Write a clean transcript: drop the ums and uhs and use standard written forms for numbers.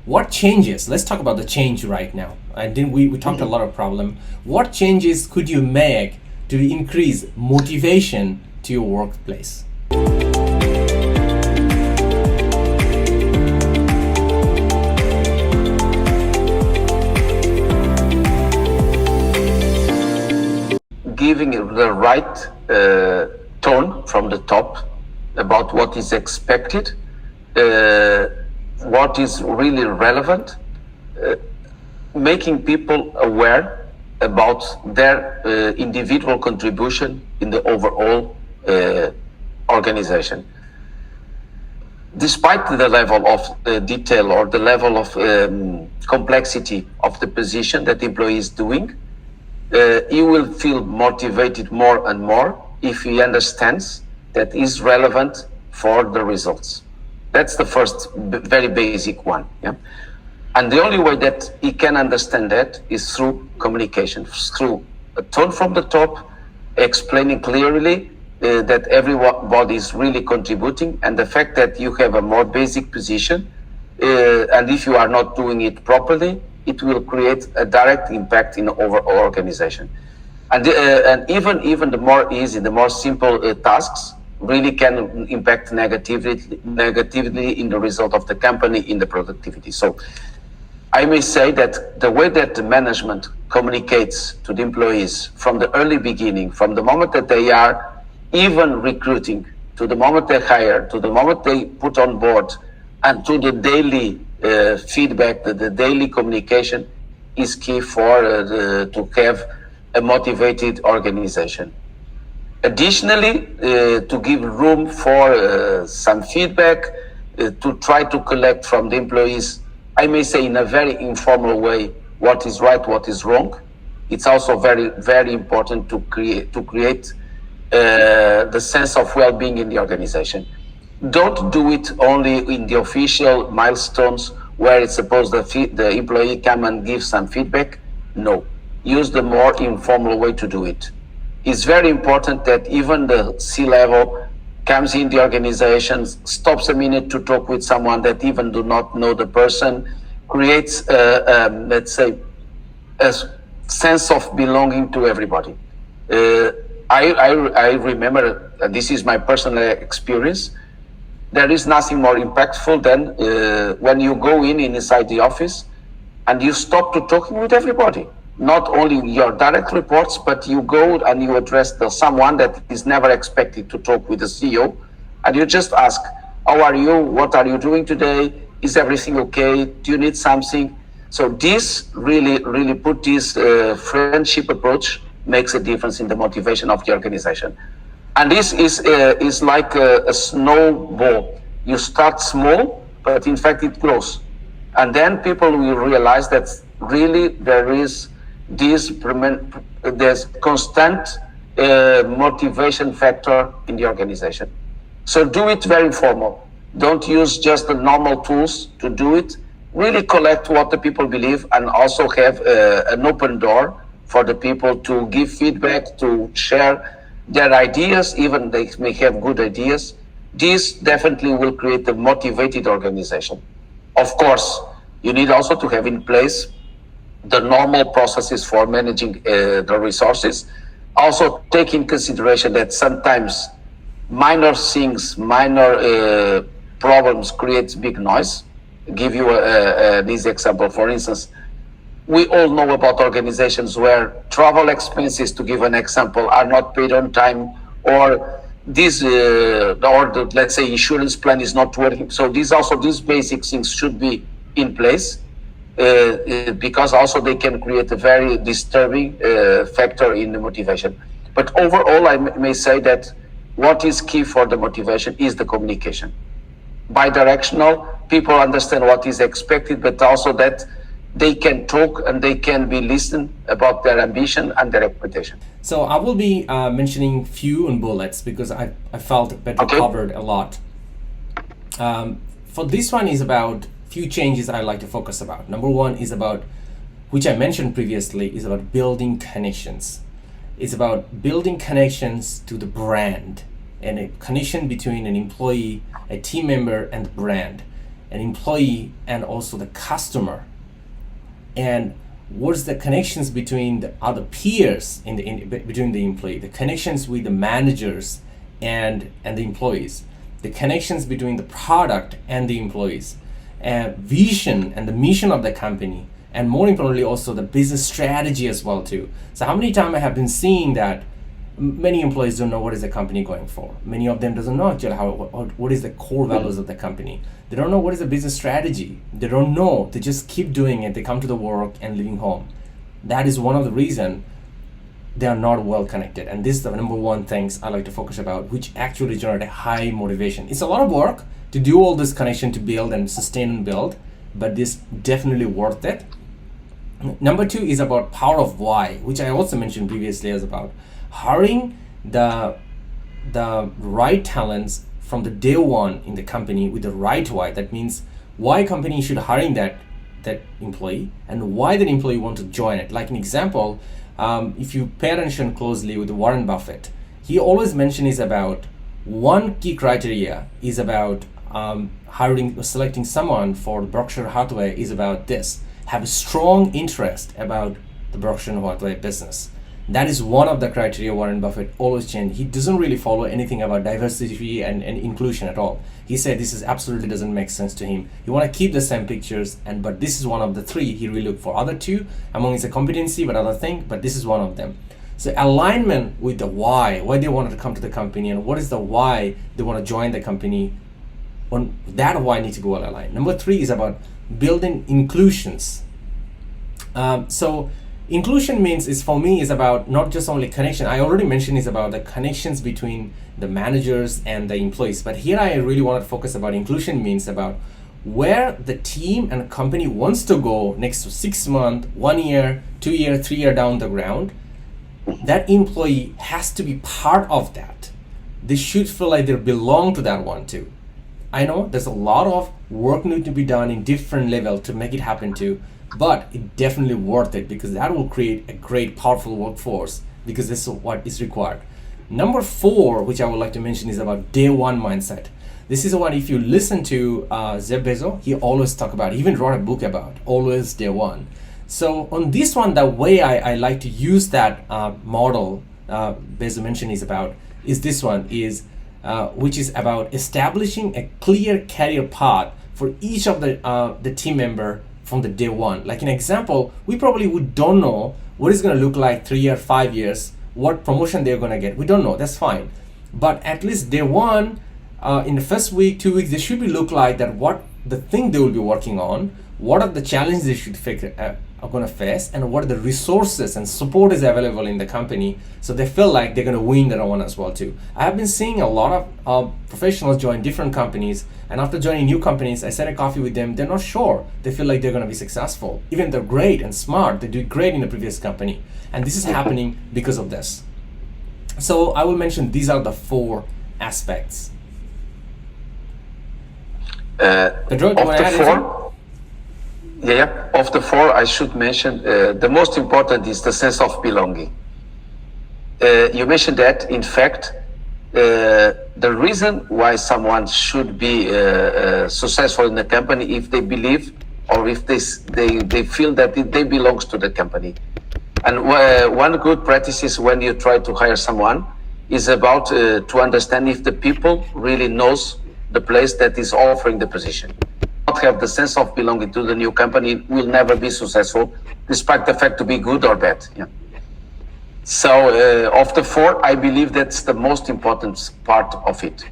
What changes? Let's talk about the change right now. And then we talked a lot of problem. What changes could you make to increase motivation to your workplace? Giving the right tone from the top about what is expected, what is really relevant, making people aware about their individual contribution in the overall organization. Despite the level of detail or the level of complexity of the position that the employee is doing, he will feel motivated more and more if he understands that is relevant for the results. That's the first very basic one. Yeah? And the only way that he can understand that is through communication, through a tone from the top, explaining clearly that everybody is really contributing, and the fact that you have a more basic position, and if you are not doing it properly, it will create a direct impact in the overall organization. And even the more easy, the more simple tasks really can impact negatively in the result of the company, in the productivity. So I may say that the way that the management communicates to the employees from the early beginning, from the moment that they are even recruiting, to the moment they hire, to the moment they put on board, and to the daily feedback, the daily communication is key for to have a motivated organization. Additionally, to give room for some feedback, to try to collect from the employees, I may say in a very informal way, what is right, what is wrong. It's also very, very important to create the sense of well-being in the organization. Don't do it only in the official milestones where it's supposed the employee come and give some feedback. No, use the more informal way to do it. It's very important that even the C-level comes in the organization, stops a minute to talk with someone that even do not know the person, creates, let's say, a sense of belonging to everybody. I remember, and this is my personal experience, there is nothing more impactful than when you go inside the office and you stop to talking with everybody. Not only your direct reports, but you go and you address someone that is never expected to talk with the CEO, and you just ask, how are you? What are you doing today? Is everything okay? Do you need something? So this really put this friendship approach makes a difference in the motivation of the organization. And this is like a snowball. You start small, but in fact it grows. And then people will realize that really there's constant motivation factor in the organization. So do it very formal. Don't use just the normal tools to do it. Really collect what the people believe, and also have an open door for the people to give feedback, to share their ideas, even they may have good ideas. This definitely will create a motivated organization. Of course, you need also to have in place the normal processes for managing the resources. Also take in consideration that sometimes minor things, minor problems create big noise. Give you this example. For instance, we all know about organizations where travel expenses, to give an example, are not paid on time, or let's say insurance plan is not working. So these basic things should be in place, because also they can create a very disturbing factor in the motivation. But overall, I may say that what is key for the motivation is the communication. Bi-directional, people understand what is expected, but also that they can talk and they can be listened about their ambition and their expectation. So I will be mentioning few in bullets because I felt that we covered a lot. For this one is about few changes I like to focus about. Number one is about, which I mentioned previously, is about building connections. It's about building connections to the brand, and a connection between an employee, a team member, and the brand. an employee and also the customer, and what's the connections between the other peers between the employee, the connections with the managers and the employees, the connections between the product and the employees, and vision and the mission of the company, and more importantly also the business strategy as well too. So how many times I have been seeing that many employees don't know what is the company going for. Many of them doesn't know actually what is the core values of the company. They don't know what is the business strategy. They don't know. They just keep doing it. They come to the work and leaving home. That is one of the reasons they are not well connected. And this is the number one things I like to focus about, which actually generate a high motivation. It's a lot of work to do all this connection to build and sustain and build, but this definitely worth it. Number two is about power of why, which I also mentioned previously, as about hiring the right talents from the day one in the company with the right why. That means why company should hiring that employee and why that employee want to join it. Like an example, if you pay attention closely with Warren Buffett, he always mentioned is about one key criteria is about hiring or selecting someone for Berkshire Hathaway is about this: have a strong interest about the Berkshire Hathaway business. That is one of the criteria Warren Buffett always changed. He doesn't really follow anything about diversity and inclusion at all. He said this is absolutely doesn't make sense to him. You want to keep the same pictures, but this is one of the three he really looked for. Other two among is a competency, but other thing, but this is one of them. So alignment with the why they wanted to come to the company, and what is the why they want to join the company. On that why needs to be well aligned. Number three is about building inclusions. So inclusion means for me is about not just only connection. I already mentioned is about the connections between the managers and the employees, but here I really want to focus about inclusion means about where the team and company wants to go next to 6 months, 1 year, 2 year, 3 year down the ground. That employee has to be part of that. They should feel like they belong to that one too. I know there's a lot of work need to be done in different level to make it happen too, but it definitely worth it because that will create a great powerful workforce, because this is what is required. Number 4, which I would like to mention, is about day one mindset. This is what if you listen to Jeff Bezos, he always talk about, he even wrote a book about always day one. So on this one, the way I like to use that model Bezos mentioned is this one is which is about establishing a clear career path for each of the team member from the day one. Like an example, we probably don't know what it's going to look like 3 years, 5 years, what promotion they're going to get. We don't know. That's fine. But at least day one, in the first week, 2 weeks, they should be look like that. What the thing they will be working on, what are the challenges they should are going to face, and what are the resources and support is available in the company, so they feel like they're going to win that one as well too. I have been seeing a lot of professionals join different companies, and after joining new companies, I sat a coffee with them, they're not sure. They feel like they're going to be successful. Even they're great and smart, they do great in the previous company. And this is happening because of this. So I will mention these are the 4 aspects. Pedro, do you want to add anything? Yeah, of the 4, I should mention the most important is the sense of belonging. You mentioned that, in fact, the reason why someone should be successful in the company if they believe or if they feel that they belongs to the company. And one good practice is when you try to hire someone is about to understand if the people really knows the place that is offering the position. Not have the sense of belonging to the new company will never be successful, despite the fact to be good or bad. Yeah. So of the 4, I believe that's the most important part of it.